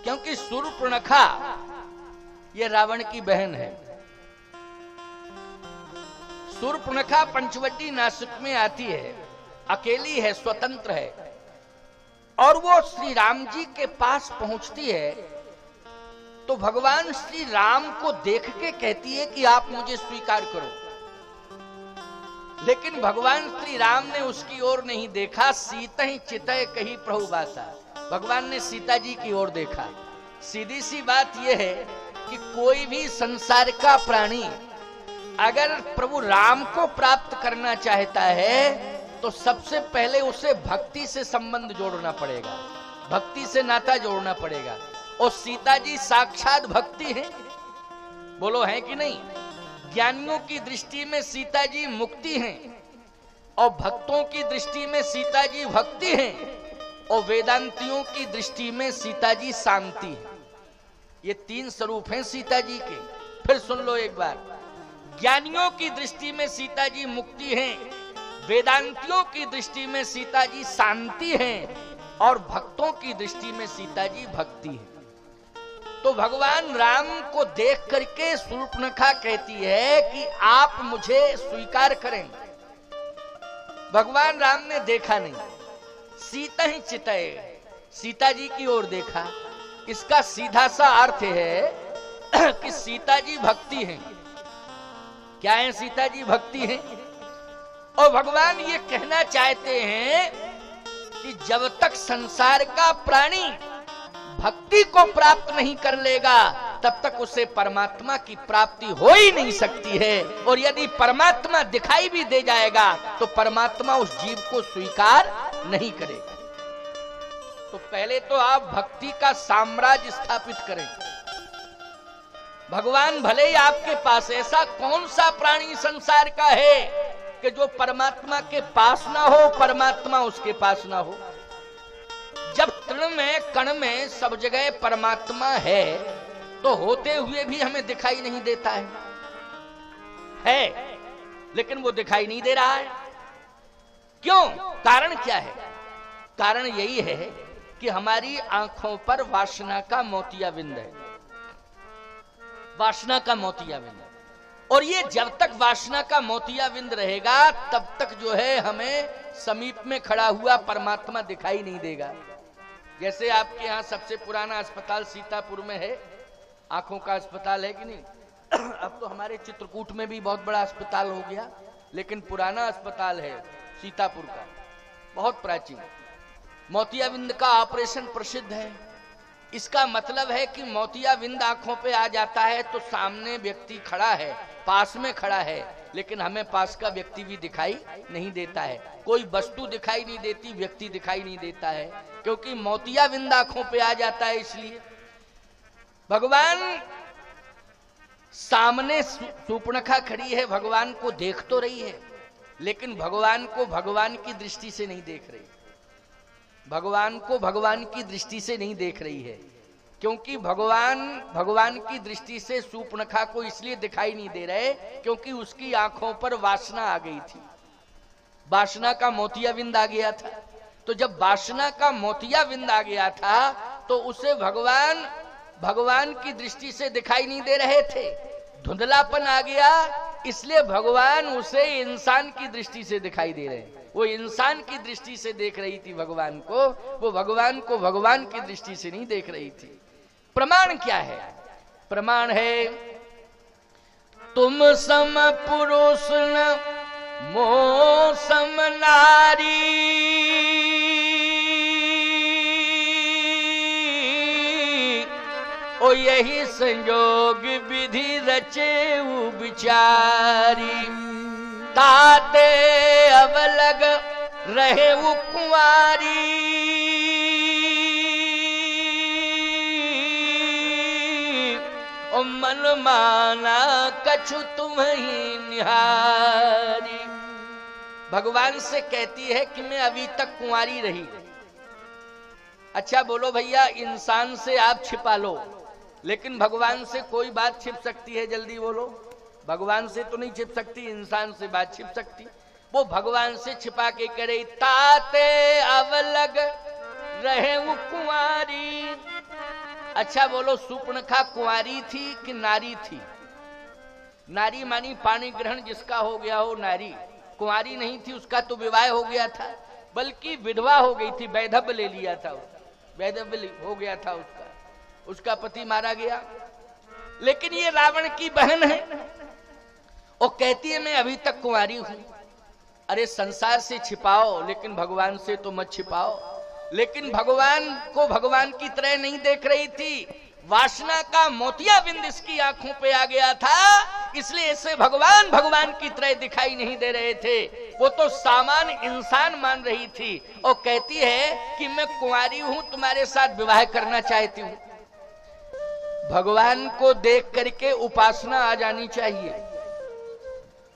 क्योंकि शूर्पणखा ये रावण की बहन है। शूर्पणखा पंचवटी नासिक में आती है, अकेली है, स्वतंत्र है, और वो श्री राम जी के पास पहुंचती है तो भगवान श्री राम को देख के कहती है कि आप मुझे स्वीकार करो। लेकिन भगवान श्री राम ने उसकी ओर नहीं देखा। सीता ही चितय कही प्रभु बासा, भगवान ने सीता जी की ओर देखा। सीधी सी बात यह है कि कोई भी संसार का प्राणी अगर प्रभु राम को प्राप्त करना चाहता है तो सबसे पहले उसे भक्ति से संबंध जोड़ना पड़ेगा, भक्ति से नाता जोड़ना पड़ेगा। और सीता जी साक्षात भक्ति है, बोलो है कि नहीं? ज्ञानियों की दृष्टि में सीता जी मुक्ति हैं, और भक्तों की दृष्टि में सीता जी भक्ति हैं, और वेदांतियों की दृष्टि में सीता जी शांति है। ये तीन स्वरूप हैं सीता जी के। फिर सुन लो एक बार, ज्ञानियों की दृष्टि में सीता जी मुक्ति हैं, वेदांतियों की दृष्टि में सीता जी शांति हैं, और भक्तों की दृष्टि में सीता जी भक्ति है। तो भगवान राम को देख करके शूर्पणखा कहती है कि आप मुझे स्वीकार करें। भगवान राम ने देखा नहीं, सीता ही चितय, सीता जी की ओर देखा। इसका सीधा सा अर्थ है कि सीता जी भक्ति हैं। क्या है? सीता जी भक्ति हैं। और भगवान ये कहना चाहते हैं कि जब तक संसार का प्राणी भक्ति को प्राप्त नहीं कर लेगा तब तक उसे परमात्मा की प्राप्ति हो ही नहीं सकती है। और यदि परमात्मा दिखाई भी दे जाएगा तो परमात्मा उस जीव को स्वीकार नहीं करेगा। तो पहले तो आप भक्ति का साम्राज्य स्थापित करें। भगवान भले ही आपके पास, ऐसा कौन सा प्राणी संसार का है कि जो परमात्मा के पास ना हो, परमात्मा उसके पास ना हो। जब तृण में कण में सब जगह परमात्मा है तो होते हुए भी हमें दिखाई नहीं देता है, लेकिन वो दिखाई नहीं दे रहा है। क्यों? कारण क्या है? कारण यही है कि हमारी आंखों पर वासना का मोतियाबिंद है, वासना का मोतियाबिंद। और ये जब तक वासना का मोतियाबिंद रहेगा तब तक जो है हमें समीप में खड़ा हुआ परमात्मा दिखाई नहीं देगा। जैसे आपके यहाँ सबसे पुराना अस्पताल सीतापुर में है, आंखों का अस्पताल है कि नहीं? अब तो हमारे चित्रकूट में भी बहुत बड़ा अस्पताल हो गया, लेकिन पुराना अस्पताल है सीतापुर का, बहुत प्राचीन। मोतियाबिंद का ऑपरेशन प्रसिद्ध है। इसका मतलब है कि मोतियाबिंद आंखों पे आ जाता है तो सामने व्यक्ति खड़ा है, पास में खड़ा है, लेकिन हमें पास का व्यक्ति भी दिखाई नहीं देता है। कोई वस्तु दिखाई नहीं देती, व्यक्ति दिखाई नहीं देता है, क्योंकि मोतियाबिंद आंखों पे आ जाता है। इसलिए भगवान सामने शूर्पणखा खड़ी है, भगवान को देख तो रही है, लेकिन भगवान को भगवान की दृष्टि से नहीं देख रही। भगवान को भगवान की दृष्टि से नहीं देख रही है, क्योंकि भगवान की दृष्टि से शूर्पणखा को इसलिए दिखाई नहीं दे रहे क्योंकि उसकी आंखों पर वासना आ गई थी, वासना का मोतियाबिंद आ गया था। तो जब वासना का मोतियाबिंद आ गया था तो उसे भगवान की दृष्टि से दिखाई नहीं दे रहे थे, धुंधलापन आ गया, इसलिए भगवान उसे इंसान की दृष्टि से दिखाई दे रहे हैं। वो इंसान की दृष्टि से देख रही थी भगवान को, वो भगवान को भगवान की दृष्टि से नहीं देख रही थी। प्रमाण क्या है? प्रमाण है तुम सम पुरुष न मो सम नारी, ओ यही संयोग विधि रचे विचारी, ताते अब लग रहे वो कुंवारी, ओ मन माना कछु तुम ही निहारी। भगवान से कहती है कि मैं अभी तक कुंवारी रही। अच्छा बोलो भैया, इंसान से आप छिपा लो, लेकिन भगवान से कोई बात छिप सकती है? जल्दी बोलो। भगवान से तो नहीं छिप सकती, इंसान से बात छिप सकती। वो भगवान से छिपा के करे, ताते अब लग रहे वो कुंवारी। अच्छा बोलो, शूर्पणखा कुंवारी थी कि नारी थी? नारी मानी पाणी ग्रहण जिसका हो गया हो नारी, कुंवारी नहीं थी, उसका तो विवाह हो गया था, बल्कि विधवा हो गई थी, वैधव्य ले लिया था, वैधव्य हो गया था उसका पति मारा गया। लेकिन ये रावण की बहन है और कहती है मैं अभी तक कुंवारी हूं। अरे संसार से छिपाओ लेकिन भगवान से तो मत छिपाओ। लेकिन भगवान को भगवान की तरह नहीं देख रही थी, वासना का मोतियाबिंद इसकी आंखों पे आ गया था, इसलिए इसे भगवान भगवान की तरह दिखाई नहीं दे रहे थे, वो तो सामान्य इंसान मान रही थी और कहती है कि मैं कुंवारी हूं, तुम्हारे साथ विवाह करना चाहती हूं। भगवान को देख करके उपासना आ जानी चाहिए।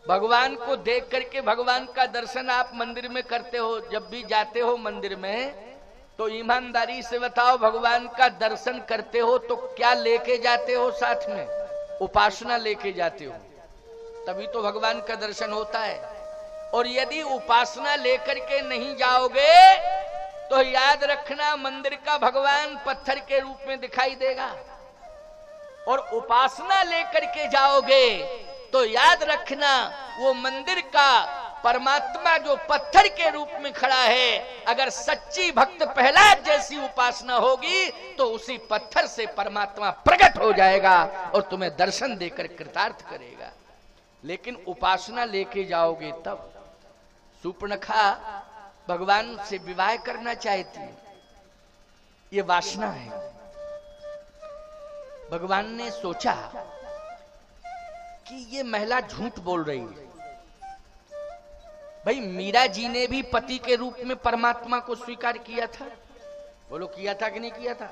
भगवान को देख करके भगवान का दर्शन आप मंदिर में करते हो, जब भी जाते हो मंदिर में तो ईमानदारी से बताओ, भगवान का दर्शन करते हो तो क्या लेके जाते हो साथ में? उपासना लेके जाते हो, तभी तो भगवान का दर्शन होता है। और यदि उपासना लेकर के नहीं जाओगे तो याद रखना मंदिर का भगवान पत्थर के रूप में दिखाई देगा, और उपासना लेकर के जाओगे तो याद रखना वो मंदिर का परमात्मा जो पत्थर के रूप में खड़ा है, अगर सच्ची भक्त प्रहलाद जैसी उपासना होगी तो उसी पत्थर से परमात्मा प्रकट हो जाएगा और तुम्हें दर्शन देकर कृतार्थ करेगा। लेकिन उपासना लेके जाओगे तब। शूर्पणखा भगवान से विवाह करना चाहती है, ये वासना है। भगवान ने सोचा कि ये महिला झूठ बोल रही है। भाई मीरा जी ने भी पति के रूप में परमात्मा को स्वीकार किया था, बोलो किया था कि नहीं किया था?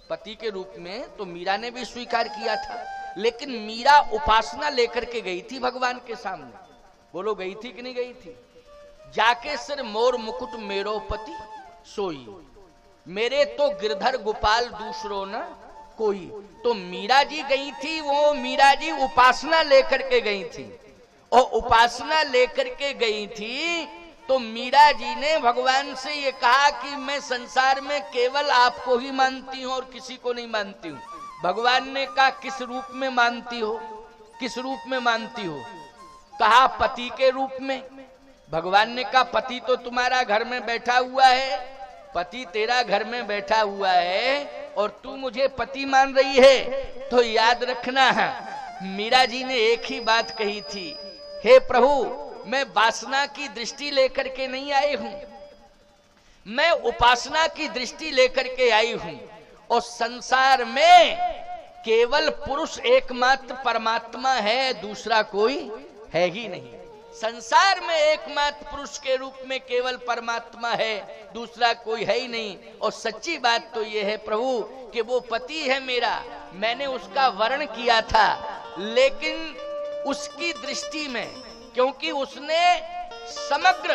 पति के रूप में तो मीरा ने भी स्वीकार किया था, लेकिन मीरा उपासना लेकर के गई थी भगवान के सामने, बोलो गई थी कि नहीं गई थी? जाके सिर मोर मुकुट मेरो पति सोई, मेरे तो गिरधर गोपाल दूसरो न कोई। तो मीरा जी गई थी, वो मीरा जी उपासना लेकर के गई थी, और उपासना लेकर के गई थी तो मीरा जी ने भगवान से ये कहा कि मैं संसार में केवल आपको ही मानती हूं और किसी को नहीं मानती हूं। भगवान ने कहा किस रूप में मानती हो? किस रूप में मानती हो? कहा पति के रूप में। भगवान ने कहा पति तो तुम्हारा घर में बैठा हुआ है, पति तेरा घर में बैठा हुआ है और तू मुझे पति मान रही है। तो याद रखना मीरा जी ने एक ही बात कही थी, हे प्रभु मैं वासना की दृष्टि लेकर के नहीं आई हूं, मैं उपासना की दृष्टि लेकर के आई हूं, और संसार में केवल पुरुष एकमात्र परमात्मा है, दूसरा कोई है ही नहीं। संसार में एकमात्र पुरुष के रूप में केवल परमात्मा है, दूसरा कोई है ही नहीं। और सच्ची बात तो यह है प्रभु कि वो पति है मेरा, मैंने उसका वर्ण किया था, लेकिन उसकी दृष्टि में, क्योंकि उसने समग्र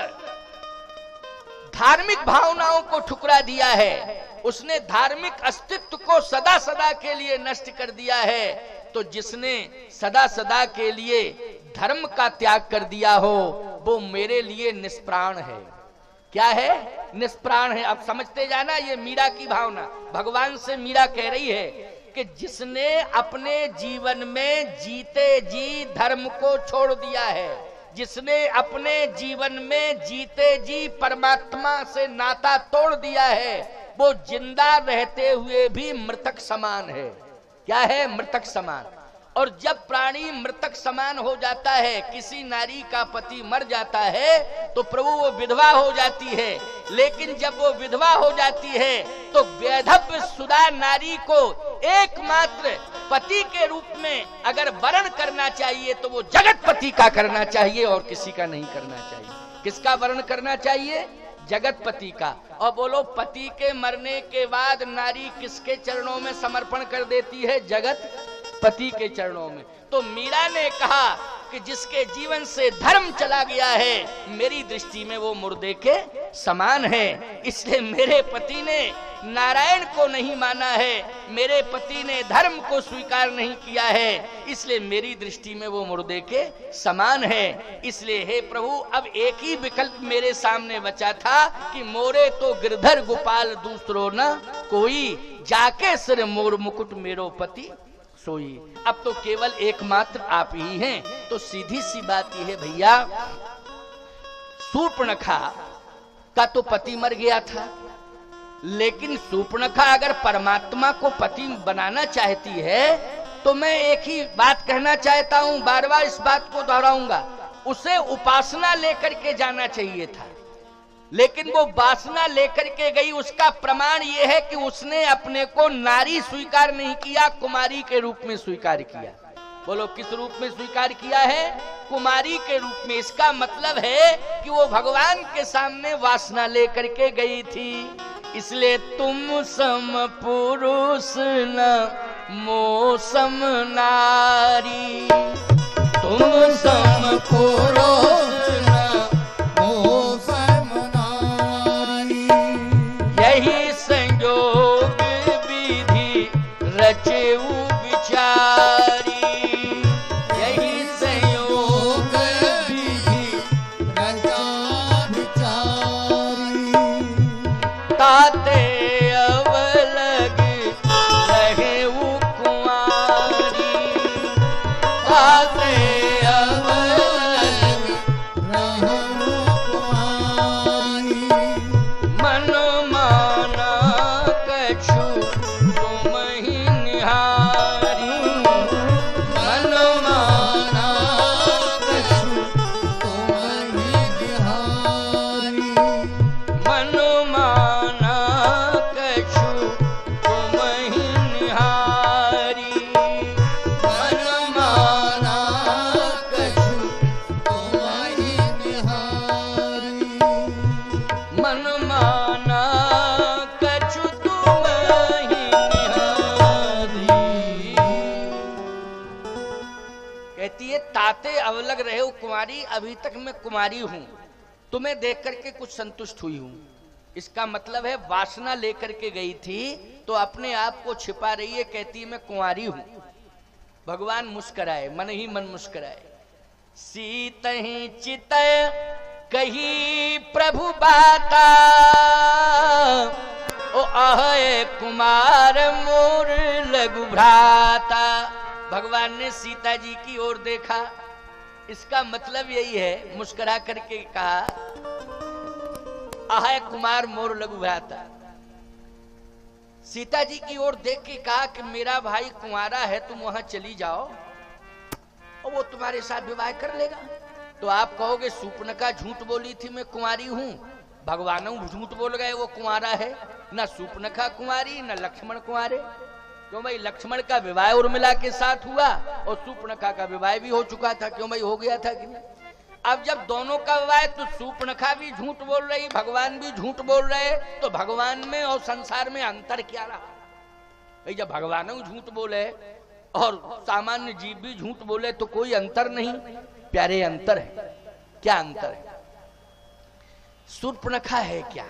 धार्मिक भावनाओं को ठुकरा दिया है, उसने धार्मिक अस्तित्व को सदा सदा के लिए नष्ट कर दिया है, तो जिसने सदा सदा के लिए धर्म का त्याग कर दिया हो वो मेरे लिए निष्प्राण है। क्या है? निष्प्राण है। अब समझते जाना ये मीरा की भावना। भगवान से मीरा कह रही है कि जिसने अपने जीवन में जीते जी धर्म को छोड़ दिया है, जिसने अपने जीवन में जीते जी परमात्मा से नाता तोड़ दिया है, वो जिंदा रहते हुए भी मृतक समान है। क्या है? मृतक समान। और जब प्राणी मृतक समान हो जाता है, किसी नारी का पति मर जाता है तो प्रभु वो विधवा हो जाती है, लेकिन जब वो विधवा हो जाती है तो वैधव्य सुधा नारी को एकमात्र पति के रूप में अगर वर्ण करना चाहिए तो वो जगतपति का करना चाहिए और किसी का नहीं करना चाहिए। किसका वर्ण करना चाहिए? जगतपति का। और बोलो पति के मरने के बाद नारी किसके चरणों में समर्पण कर देती है? जगतपति के चरणों में। तो मीरा ने कहा कि जिसके जीवन से धर्म चला गया है, मेरी दृष्टि में वो मुर्दे के समान है। इसलिए मेरे पति ने नारायण को नहीं माना है, मेरे पति ने धर्म को स्वीकार नहीं किया है, इसलिए मेरी दृष्टि में वो मुर्दे के समान है। इसलिए हे प्रभु, अब एक ही विकल्प मेरे सामने बचा था कि मोरे तो गिरधर गोपाल दूसरो न कोई, जाके सिर मोर मुकुट मेरो पति सोई। अब तो केवल एकमात्र आप ही हैं। तो सीधी सी बात यह है भैया, शूर्पणखा का तो पति मर गया था, लेकिन शूर्पणखा अगर परमात्मा को पति बनाना चाहती है तो मैं एक ही बात कहना चाहता हूं, बार बार इस बात को दोहराऊंगा, उसे उपासना लेकर के जाना चाहिए था। लेकिन वो वासना लेकर के गई, उसका प्रमाण ये है कि उसने अपने को नारी स्वीकार नहीं किया, कुमारी के रूप में स्वीकार किया। बोलो किस रूप में स्वीकार किया है? कुमारी के रूप में। इसका मतलब है कि वो भगवान के सामने वासना लेकर के गई थी। इसलिए तुम सम पुरुष न मो सम नारी, तुम सम पुरुष न मो सम नारी, यही संयोग विधि रचेऊ विचारी, यही संयोग विधि रचा विचारी, ताते अवलग रहे कुंवारी, ताते अवलग रहे कुंवारी, मन माना कछु तुम ही निहारी, मन माना कछु तुम ही निहारी, मन माना कछु तुम ही निहारी, मन माना कछु तुम ही निहारी, मन माना कछु तुम ही निहारी। कहती है ताते अवलग रहे हो कुमारी, अभी तक मैं कुमारी हूं, तुम्हें देख करके कुछ संतुष्ट हुई हूं। इसका मतलब है वासना लेकर के गई थी तो अपने आप को छिपा रही है, कहती है मैं कुंवारी हूं। भगवान मुस्कुराए, मन ही मन मुस्कुराए। सीत ही चितय कही प्रभु बाता, ओ आहे कुमार मोर लघु भ्राता। भगवान ने सीता जी की ओर देखा, इसका मतलब यही है, मुस्कुरा करके कहा आहे कुमार मोर लघु भ्राता। सीता जी की ओर देख के कहा कि मेरा भाई कुंवारा है, तुम वहां चली जाओ और वो तुम्हारे साथ विवाह कर लेगा। तो आप कहोगे शूर्पणखा झूठ बोली थी मैं कुंवारी हूं, भगवान झूठ बोल गए वो कुंवारा है। ना शूर्पणखा कुंवारी ना लक्ष्मण कुंवारे। क्यों भाई, लक्ष्मण का विवाह उर्मिला के साथ हुआ और शूर्पणखा का विवाह भी हो चुका था। क्यों भाई, हो गया था कि नहीं? अब जब दोनों का विवाह, तो शूर्पणखा भी झूठ बोल रही, भगवान भी झूठ बोल रहे, तो भगवान में और संसार में अंतर क्या रहा भाई? जब भगवान झूठ बोले और सामान्य जीव भी झूठ बोले तो कोई अंतर नहीं। प्यारे अंतर है। क्या अंतर है? शूर्पणखा है क्या?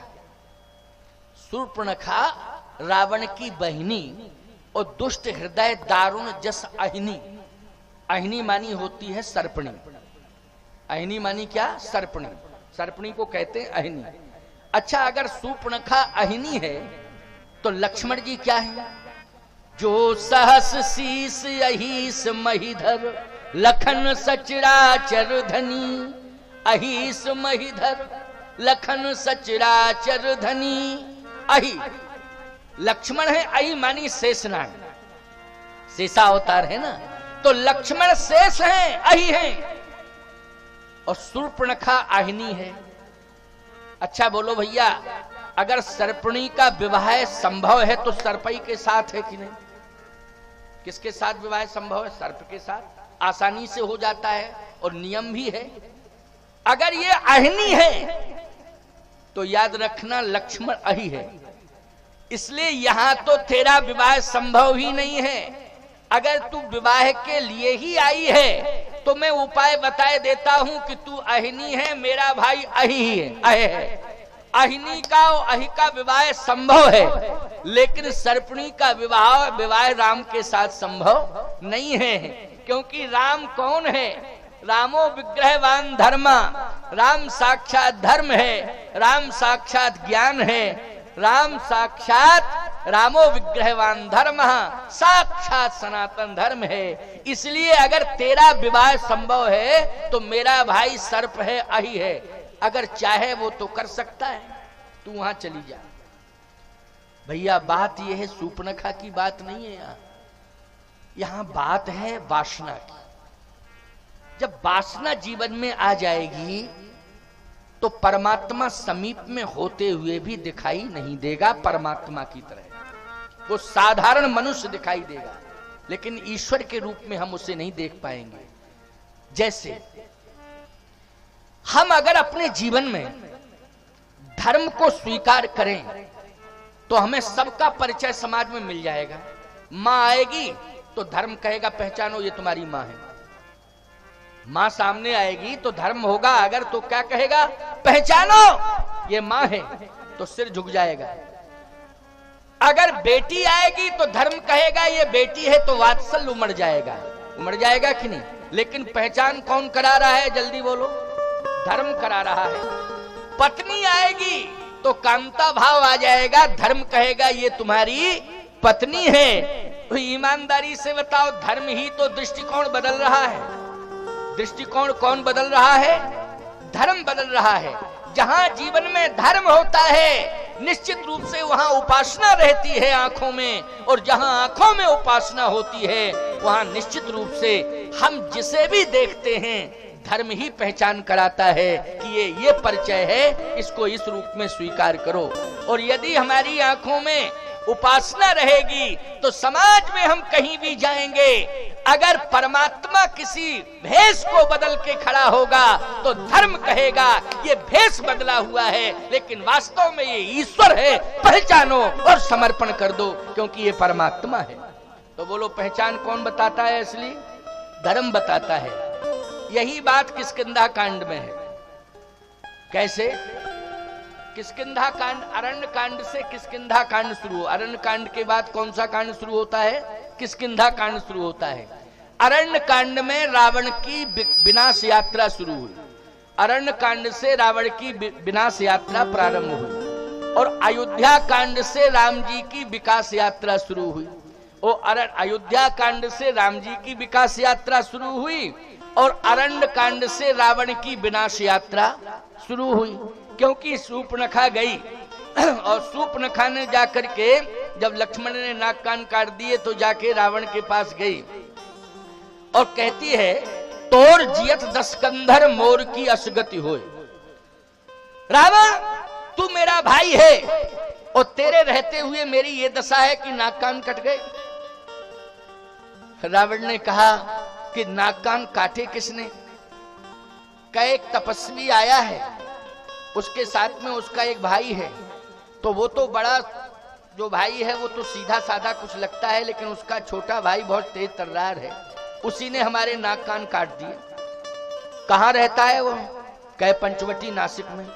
शूर्पणखा रावण की बहिनी और दुष्ट हृदय दारुण जस अहिनी। अहिनी मानी होती है सर्पणी। अहिनी मानी क्या? सर्पणी। सर्पणी को कहते हैं अहिनी। अच्छा, अगर शूर्पणखा अहिनी है तो लक्ष्मण जी क्या है? जो सहस शीस अहीस महीधर, लखन सचराचर धनी। अहीस महीधर लखन सचराचर धनी। अहि लक्ष्मण है, अहि मानी शेषनाग, शेषा अवतार है ना, तो लक्ष्मण शेष हैं, अहि हैं, और शूर्पणखा अहिनी है। अच्छा बोलो भैया, अगर सर्पणी का विवाह संभव है तो सर्पई के साथ है कि नहीं? किसके साथ विवाह संभव है? सर्प के साथ आसानी से हो जाता है और नियम भी है। अगर ये अहिनी है तो याद रखना लक्ष्मण अहि है, इसलिए यहां तो तेरा विवाह संभव ही नहीं है। अगर तू विवाह के लिए ही आई है तो मैं उपाय बताए देता हूं कि तू अहिनी है, मेरा भाई अहि है, अह है। अहिनी का और अहि का विवाह संभव है, लेकिन सर्पणी का विवाह राम के साथ संभव नहीं है। क्योंकि राम कौन है? रामो विग्रहवान धर्मा, राम साक्षात धर्म है, राम साक्षात ज्ञान है, राम साक्षात रामो विग्रहवान धर्म साक्षात सनातन धर्म है। इसलिए अगर तेरा विवाह संभव है तो मेरा भाई सर्प है, अहि है, अगर चाहे वो तो कर सकता है, तू वहां चली जा। भैया बात यह है, सूर्पणखा की बात नहीं है यहां बात है वासना की। जब वासना जीवन में आ जाएगी तो परमात्मा समीप में होते हुए भी दिखाई नहीं देगा परमात्मा की तरह, वो साधारण मनुष्य दिखाई देगा, लेकिन ईश्वर के रूप में हम उसे नहीं देख पाएंगे। जैसे हम अगर अपने जीवन में धर्म को स्वीकार करें तो हमें सबका परिचय समाज में मिल जाएगा। मां आएगी तो धर्म कहेगा पहचानो ये तुम्हारी मां है। मां सामने आएगी तो धर्म होगा अगर, तो क्या कहेगा? पहचानो ये मां है, तो सिर झुक जाएगा। अगर बेटी आएगी तो धर्म कहेगा ये बेटी है, तो वात्सल्य उमड़ जाएगा कि नहीं? लेकिन पहचान कौन करा रहा है? जल्दी बोलो। धर्म करा रहा है। पत्नी आएगी तो कामता भाव आ जाएगा, धर्म कहेगा ये तुम्हारी पत्नी है। तो ईमानदारी से बताओ, धर्म ही तो दृष्टिकोण बदल रहा है। दृष्टिकोण कौन बदल रहा है? धर्म बदल रहा है। जहां जीवन में धर्म होता है निश्चित रूप से वहां उपासना रहती है आंखों में, और जहां आंखों में उपासना होती है वहां निश्चित रूप से हम जिसे भी देखते हैं धर्म ही पहचान कराता है कि ये परिचय है, इसको इस रूप में स्वीकार करो। और यदि हमारी आंखों में उपासना रहेगी तो समाज में हम कहीं भी जाएंगे, अगर परमात्मा किसी भेष को बदल के खड़ा होगा तो धर्म कहेगा ये भेष बदला हुआ है, लेकिन वास्तव में ये ईश्वर है, पहचानो और समर्पण कर दो, क्योंकि ये परमात्मा है। तो बोलो पहचान कौन बताता है? असली धर्म बताता है। यही बात किष्किंधा कांड में है। कैसे? किष्किंधा कांड, अरण्य कांड से किष्किंधा कांड शुरू। अरण्य कांड के बाद कौन सा कांड शुरू होता है? किष्किंधा कांड शुरू होता है। अरण्य कांड में रावण की विनाश यात्रा शुरू हुई। अरण्य कांड से रावण की विनाश यात्रा प्रारंभ हुई, और अयोध्या कांड से राम जी की विकास यात्रा शुरू हुई। और अयोध्या कांड से राम जी की विकास यात्रा शुरू हुई, और अरण्य कांड से रावण की विनाश यात्रा शुरू हुई। क्योंकि सूर्पणखा गई और सूर्पणखा ने जाकर के, जब लक्ष्मण ने नाक कान काट दिए तो जाके रावण के पास गई और कहती है तोर जियत दशकंधर मोर की असगति होय। रावण तू मेरा भाई है और तेरे रहते हुए मेरी ये दशा है कि नाक कान कट गए। रावण ने कहा कि नाक कान काटे किसने? का एक तपस्वी आया है, उसके साथ में उसका एक भाई है, तो वो तो बड़ा जो भाई है वो तो सीधा साधा कुछ लगता है, लेकिन उसका छोटा भाई बहुत तेज तर्रार है, उसी ने हमारे नाक कान काट दिए। कहाँ रहता है वो? कहे पंचवटी नासिक में।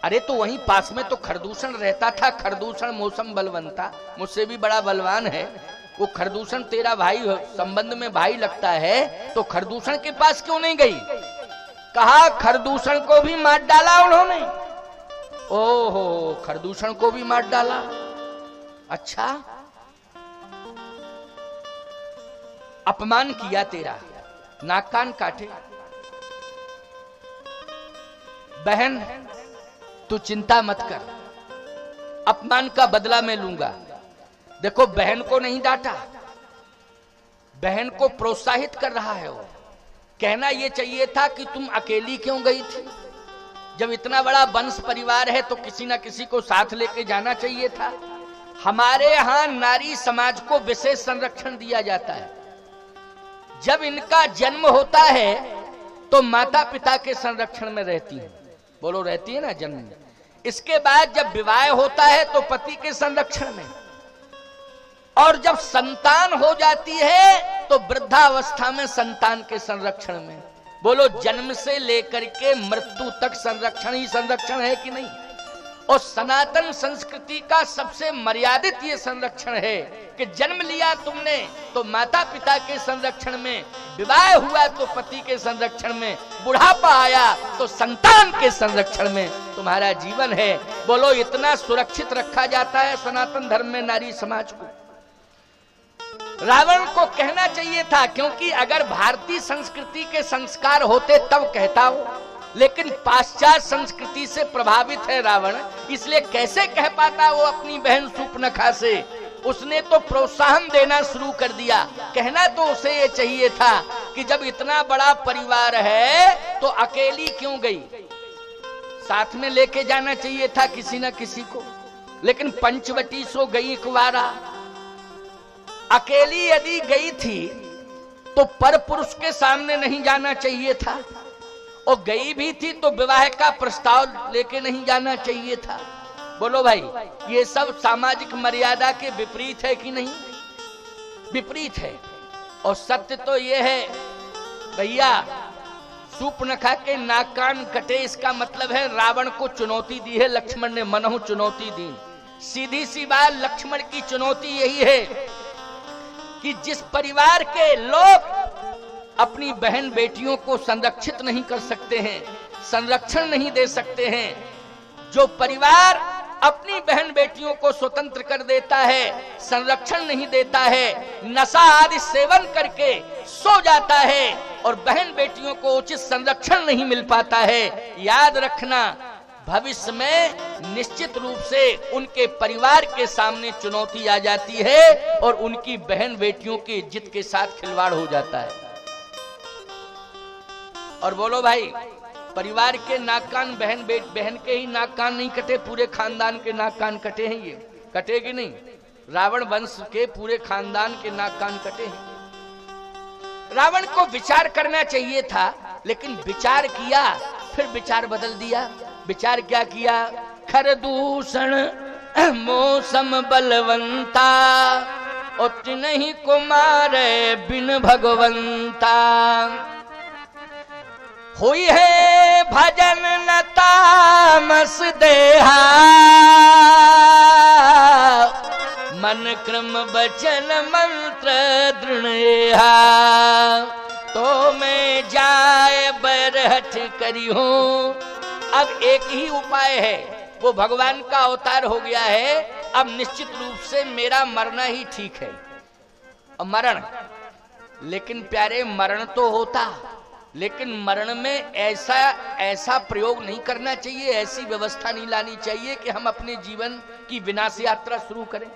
अरे तो वहीं पास में तो खरदूषण रहता था। खरदूषण मौसम बलवंता, मुझसे भी बड़ा बलवान है वो। खरदूषण तेरा भाई संबंध में भाई लगता है, तो खरदूषण के पास क्यों नहीं गई? कहा खरदूषण को भी मार डाला उन्होंने। ओहो, खरदूषण को भी मार डाला। अच्छा, अपमान किया तेरा, नाक कान काटे। बहन तू चिंता मत कर, अपमान का बदला मैं लूंगा। देखो बहन को नहीं डांटा, बहन को प्रोत्साहित कर रहा है वो। कहना ये चाहिए था कि तुम अकेली क्यों गई थी? जब इतना बड़ा वंश परिवार है तो किसी ना किसी को साथ लेके जाना चाहिए था। हमारे यहाँ नारी समाज को विशेष संरक्षण दिया जाता है। जब इनका जन्म होता है तो माता पिता के संरक्षण में रहती है। बोलो रहती है ना जन्म में। इसके बाद जब विवाह होता है तो पति के संरक्षण में, और जब संतान हो जाती है तो वृद्धावस्था में संतान के संरक्षण में। बोलो जन्म से लेकर के मृत्यु तक संरक्षण ही संरक्षण है कि नहीं? और सनातन संस्कृति का सबसे मर्यादित ये संरक्षण है कि जन्म लिया तुमने तो माता पिता के संरक्षण में, विवाह हुआ तो पति के संरक्षण में, बुढ़ापा आया तो संतान के संरक्षण में तुम्हारा जीवन है। बोलो, इतना सुरक्षित रखा जाता है सनातन धर्म में नारी समाज को। रावण को कहना चाहिए था, क्योंकि अगर भारतीय संस्कृति के संस्कार होते तब कहता हो, लेकिन पाश्चात्य संस्कृति से प्रभावित है रावण, इसलिए कैसे कह पाता वो अपनी बहन शूर्पणखा से। उसने तो प्रोत्साहन देना शुरू कर दिया। कहना तो उसे ये चाहिए था कि जब इतना बड़ा परिवार है तो अकेली क्यों गई, साथ में लेके जाना चाहिए था किसी न किसी को। लेकिन पंचवटी सो गई कुंवारा, अकेली यदि गई थी तो पर पुरुष के सामने नहीं जाना चाहिए था, और गई भी थी तो विवाह का प्रस्ताव लेके नहीं जाना चाहिए था। बोलो भाई, ये सब सामाजिक मर्यादा के विपरीत है कि नहीं? विपरीत है। और सत्य तो ये है भैया, शूर्पणखा के नाक कान कटे, इसका मतलब है रावण को चुनौती दी है लक्ष्मण ने, मनहु चुनौती दी। सीधी सी बात, लक्ष्मण की चुनौती यही है कि जिस परिवार के लोग अपनी बहन बेटियों को संरक्षित नहीं कर सकते हैं, संरक्षण नहीं दे सकते हैं, जो परिवार अपनी बहन बेटियों को स्वतंत्र कर देता है, संरक्षण नहीं देता है, नशा आदि सेवन करके सो जाता है और बहन बेटियों को उचित संरक्षण नहीं मिल पाता है, याद रखना भविष्य में निश्चित रूप से उनके परिवार के सामने चुनौती आ जाती है और उनकी बहन बेटियों की इज्जत के साथ खिलवाड़ हो जाता है। और बोलो भाई, परिवार के नाक कान, बहन के ही नाक कान नहीं कटे, पूरे खानदान के नाक कान कटे हैं। ये कटेगी नहीं, रावण वंश के पूरे खानदान के नाक कान कटे हैं। रावण को विचार करना चाहिए था, लेकिन विचार किया, फिर विचार बदल दिया। विचार क्या किया? खर दूषण मौसम बलवंता, और नहीं कुमारे बिन भगवंता। हुई है भजन न तामस देहा, मन क्रम बचन मंत्र दृढ़। तो मैं जाए बरहठ करी हूं। अब एक ही उपाय है, वो भगवान का अवतार हो गया है। अब निश्चित रूप से मेरा मरना ही ठीक है। मरण, लेकिन प्यारे मरण तो होता, लेकिन मरण में ऐसा प्रयोग नहीं करना चाहिए, ऐसी व्यवस्था नहीं लानी चाहिए कि हम अपने जीवन की विनाश यात्रा शुरू करें।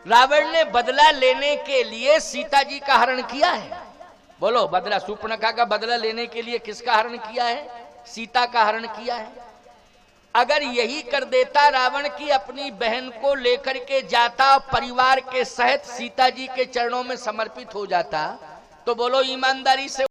रावण ने बदला लेने के लिए सीता जी का हरण किया है। बोलो, बदला, शूर्पणखा का बदला लेने के लिए किसका हरण किया है? सीता का हरण किया है। अगर यही कर देता रावण की अपनी बहन को लेकर के जाता, परिवार के सहित सीता जी के चरणों में समर्पित हो जाता, तो बोलो ईमानदारी से